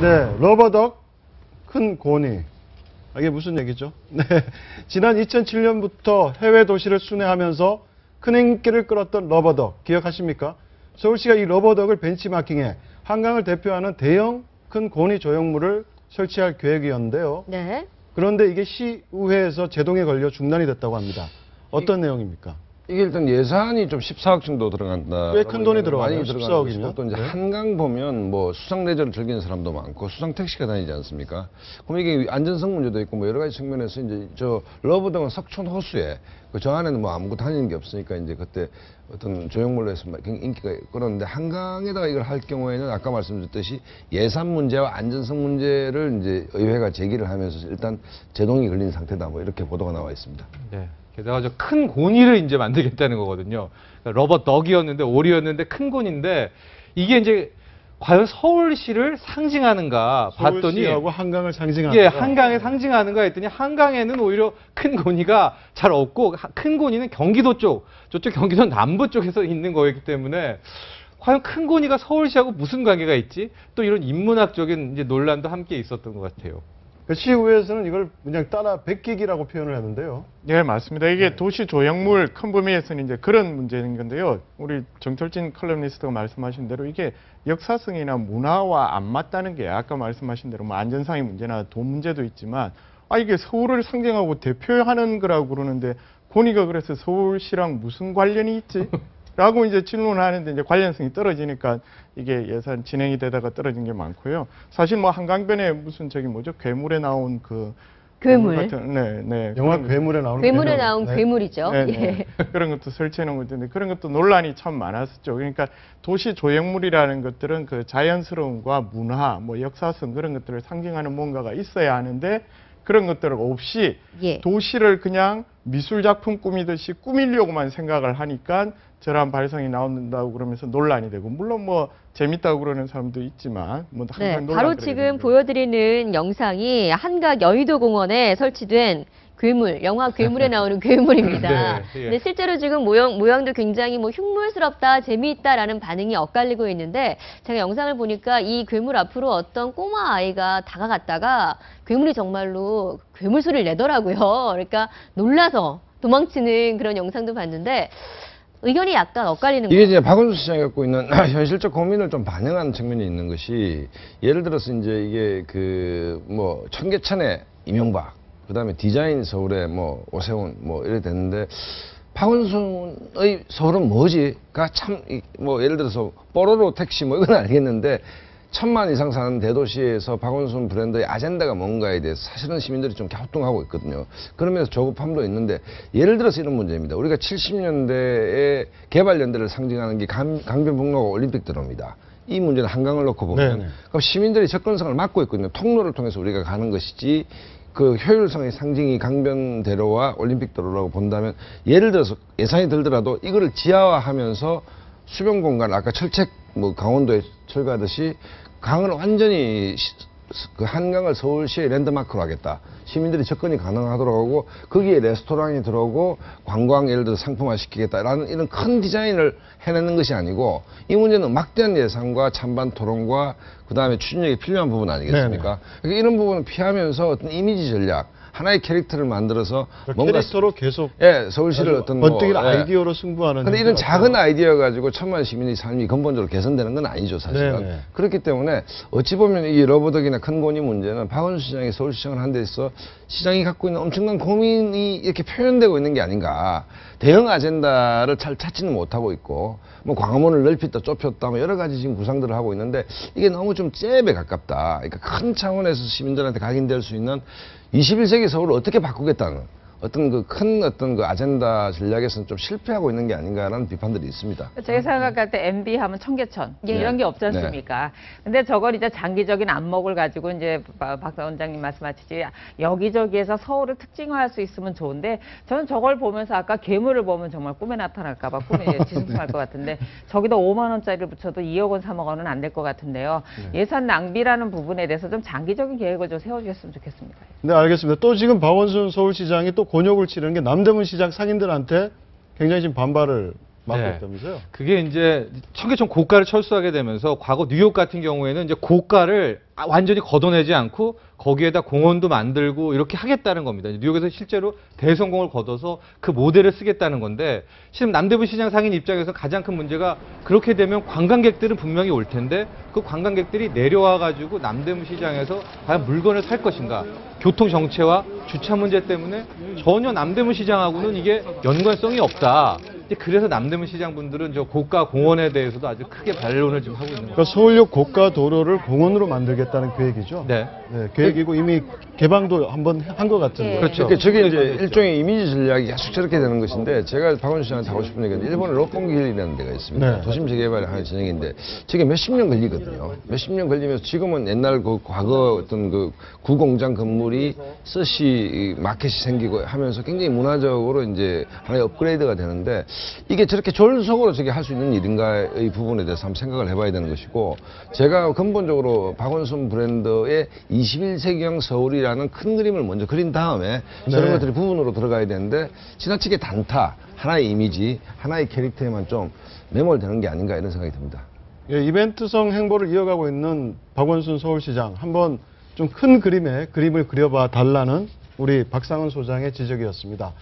네, 러버덕, 큰 고니. 이게 무슨 얘기죠? 네, 지난 2007년부터 해외 도시를 순회하면서 큰 인기를 끌었던 러버덕 기억하십니까? 서울시가 이 러버덕을 벤치마킹해 한강을 대표하는 대형 큰 고니 조형물을 설치할 계획이었는데요. 네. 그런데 이게 시의회에서 제동에 걸려 중단이 됐다고 합니다. 어떤 내용입니까? 이게 일단 예산이 좀 14억 정도 들어간다. 꽤 큰 돈이 들어가네요. 많이 14억이면. 또 이제 네. 한강 보면 뭐 수상 레저를 즐기는 사람도 많고 수상 택시가 다니지 않습니까? 그럼 이게 안전성 문제도 있고 뭐 여러 가지 측면에서 이제 저 러버덕은 석촌 호수에 저 안에는 뭐 아무것도 다니는 게 없으니까 이제 그때 어떤 조형물로 해서 인기가 끌었는데 한강에다가 이걸 할 경우에는 아까 말씀드렸듯이 예산 문제와 안전성 문제를 이제 의회가 제기를 하면서 일단 제동이 걸린 상태다 뭐 이렇게 보도가 나와 있습니다. 네. 게다가 저 큰 고니를 이제 만들겠다는 거거든요. 그러니까 러버덕이었는데 오리였는데 큰 고니인데 이게 이제 과연 서울시를 상징하는가 봤더니 서울시하고 한강을 상징하는 예, 한강에 상징하는가 했더니 한강에는 오히려 큰 고니가 잘 없고 큰 고니는 경기도 쪽, 저쪽 경기도 남부 쪽에서 있는 거였기 때문에 과연 큰 고니가 서울시하고 무슨 관계가 있지? 또 이런 인문학적인 이제 논란도 함께 있었던 것 같아요. 시의회에서는 이걸 그냥 따라 베끼기라고 표현을 했는데요. 네, 맞습니다. 이게 도시 조형물 큰 범위에서는 이제 그런 문제인 건데요. 우리 정철진 컬럼니스트가 말씀하신 대로 이게 역사성이나 문화와 안 맞다는 게 아까 말씀하신 대로 뭐 안전상의 문제나 돈 문제도 있지만 이게 서울을 상징하고 대표하는 거라고 그러는데 고니가 그래서 서울시랑 무슨 관련이 있지? 라고 이제 질문하는데 이제 관련성이 떨어지니까 이게 예산 진행이 되다가 떨어진 게 많고요. 사실 뭐 한강변에 무슨 저기 뭐죠? 괴물에 나온 그 괴물. 같은 네. 영화 괴물에 나오는 괴물에 괴물. 나온 네. 괴물이죠. 네, 예. 네. 그런 것도 설치해 놓은 것인데 그런 것도 논란이 참 많았었죠. 그러니까 도시 조형물이라는 것들은 그 자연스러움과 문화, 뭐 역사성 그런 것들을 상징하는 뭔가가 있어야 하는데 그런 것들 없이 예. 도시를 그냥 미술 작품 꾸미듯이 꾸미려고만 생각을 하니까 저런 발성이 나온다고 그러면서 논란이 되고 물론 뭐 재밌다고 그러는 사람도 있지만 뭐 네, 항상 바로 논란거리가 지금 되는 거죠. 보여드리는 영상이 한강 여의도공원에 설치된 괴물, 영화 괴물에 나오는 괴물입니다. 네, 예. 근데 실제로 지금 모양도 굉장히 뭐 흉물스럽다, 재미있다라는 반응이 엇갈리고 있는데 제가 영상을 보니까 이 괴물 앞으로 어떤 꼬마 아이가 다가갔다가 괴물이 정말로 괴물 소리를 내더라고요. 그러니까 놀라서 도망치는 그런 영상도 봤는데 의견이 약간 엇갈리는 이게 거예요. 이제 박원순 시장이 갖고 있는 현실적 고민을 좀 반영하는 측면이 있는 것이 예를 들어서 이제 이게 그 뭐 청계천에 이명박 그다음에 디자인 서울에 뭐 오세훈 뭐 이래 됐는데 박원순의 서울은 뭐지가 참 뭐 예를 들어서 뽀로로 택시 뭐 이건 알겠는데 1000만 이상 사는 대도시에서 박원순 브랜드의 아젠다가 뭔가에 대해서 사실은 시민들이 좀 갸우뚱하고 있거든요. 그러면서 조급함도 있는데 예를 들어서 이런 문제입니다. 우리가 70년대에 개발연대를 상징하는 게 강변북로가 올림픽 들어옵니다. 이 문제는 한강을 놓고 보면 네네. 그럼 시민들이 접근성을 막고 있거든요. 통로를 통해서 우리가 가는 것이지 그 효율성의 상징이 강변대로와 올림픽도로라고 본다면 예를 들어서 예산이 들더라도 이거를 지하화하면서 수변 공간 아까 철책 뭐 강원도에 철거하듯이 강을 완전히 그 한강을 서울시의 랜드마크로 하겠다. 시민들이 접근이 가능하도록 하고 거기에 레스토랑이 들어오고 관광 예를 들어서 상품화 시키겠다라는 이런 큰 디자인을 해내는 것이 아니고 이 문제는 막대한 예산과 찬반 토론과 그다음에 추진력이 필요한 부분 아니겠습니까? 그러니까 이런 부분을 피하면서 어떤 이미지 전략 하나의 캐릭터를 만들어서 뭔가 캐릭터로 계속 서울시를 어떤 번뜩이는 뭐, 아이디어로 승부하는. 근데 이런 형태가 작은 아이디어 가지고 천만 시민의 삶이 근본적으로 개선되는 건 아니죠, 사실은. 네네. 그렇기 때문에 어찌 보면 이 러버덕이나 큰 고니 문제는 박원순 시장이 서울시장을 한 데 있어 시장이 갖고 있는 엄청난 고민이 이렇게 표현되고 있는 게 아닌가. 대형 아젠다를 잘 찾지는 못하고 있고 뭐 광화문을 넓혔다 좁혔다 뭐 여러 가지 지금 구상들을 하고 있는데 이게 너무 좀 잽에 가깝다. 그러니까 큰 차원에서 시민들한테 각인될 수 있는 21세기 서울을 어떻게 바꾸겠다는 어떤 그 큰 어떤 그 아젠다 전략에서는 좀 실패하고 있는 게 아닌가라는 비판들이 있습니다. 제가 생각할 때 MB 하면 청계천 이런 게 없지 않습니까? 근데 저걸 이제 장기적인 안목을 가지고 이제 박 원장님 말씀하시지 여기저기에서 서울을 특징화할 수 있으면 좋은데 저는 저걸 보면서 아까 괴물을 보면 정말 꿈에 나타날까 봐 꿈이 뒤숭숭할 것 같은데 저기다 5만 원짜리를 붙여도 2억 원, 3억 원은 안 될 것 같은데요. 예산 낭비라는 부분에 대해서 좀 장기적인 계획을 좀 세워주셨으면 좋겠습니다. 네, 알겠습니다. 또 지금 박원순 서울시장이 또 곤욕을 치르는 게 남대문 시장 상인들한테 굉장히 지금 반발을 맡고 네. 있다면서요? 그게 이제 청계천 고가를 철수하게 되면서 과거 뉴욕 같은 경우에는 이제 고가를 완전히 걷어내지 않고 거기에다 공원도 만들고 이렇게 하겠다는 겁니다. 뉴욕에서 실제로 대성공을 거둬서 그 모델을 쓰겠다는 건데 지금 남대문 시장 상인 입장에서 가장 큰 문제가 그렇게 되면 관광객들은 분명히 올 텐데 그 관광객들이 내려와 가지고 남대문 시장에서 과연 물건을 살 것인가? 교통 정체와 주차 문제 때문에 전혀 남대문 시장하고는 이게 연관성이 없다. 이제 그래서 남대문 시장 분들은 저 고가 공원에 대해서도 아주 크게 반론을 지금 하고 있는 거예요. 그러니까 서울역 고가 도로를 공원으로 만들겠다는 계획이죠? 네. 네, 계획이고 이미 개방도 한번 한 것 같은데. 네. 그렇죠. 그러니까 저게 이제 일종의 이미지 전략이 계속 저렇게 되는 것인데 제가 박원순 씨한테 하고 싶은 얘기는 일본의 롯본길이라는 데가 있습니다. 네. 도심 재개발을 하는 진영인데 저게 몇십 년 걸리거든요. 몇십 년 걸리면서 지금은 옛날 그 과거 어떤 그 구공장 건물이 스시 마켓이 생기고 하면서 굉장히 문화적으로 이제 하나의 업그레이드가 되는데 이게 저렇게 졸속으로 저게 할 수 있는 일인가의 부분에 대해서 한번 생각을 해봐야 되는 것이고 제가 근본적으로 박원순 브랜드의 21세기형 서울이라는 큰 그림을 먼저 그린 다음에 저런 네. 것들이 부분으로 들어가야 되는데 지나치게 단타, 하나의 이미지, 하나의 캐릭터에만 좀 매몰되는 게 아닌가 이런 생각이 듭니다. 예, 이벤트성 행보를 이어가고 있는 박원순 서울시장 한번 좀 큰 그림의 그림을 그려봐 달라는 우리 박상은 소장의 지적이었습니다.